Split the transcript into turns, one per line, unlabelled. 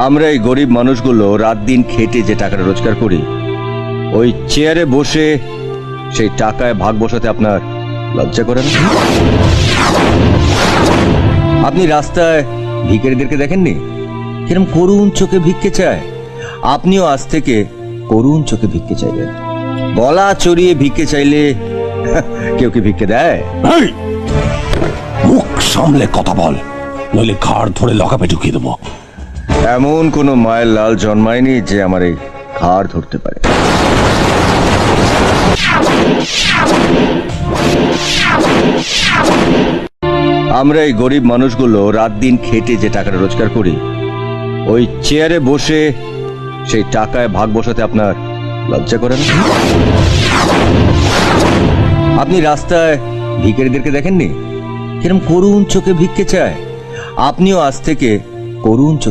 আমরা এই গরিব মানুষগুলো রাত দিন খেটে যে টাকাটা রোজগার করি, ওই চেয়ারে বসে সেই টাকায় ভাগ বসাতে আপনার লজ্জা করে না? আপনি রাস্তায় ভিখারিদেরকে দেখেননি কিরম করুণ চোখে ভিক্ষে চায়? আপনিও আজ থেকে করুণ চোখে ভিক্ষে চাইবেন। গলা চড়িয়ে ভিক্ষে চাইলে কেউ কি ভিক্ষে দেয়?
এই, মুখ সামলে কথা বল, নইলে ঘাড় ধরে লকাপে ঢুকিয়ে দেবো।
এমন কোনো মায়ের লাল জন্মায়নি যে আমার এই ঘাড় ধরতে পারে। আমরা এই গরিব মানুষগুলো রাত দিন খেটে যে টাকাটা রোজগার করি, ওই চেয়ারে বসে সেই টাকায় ভাগ বসাতে আপনার লজ্জা করে না? আপনি রাস্তায় ভিখারিদেরকে দেখেননি কিরম করুণ চোখে ভিক্ষে চায়? আপনিও আজ থেকে করুণ চোখে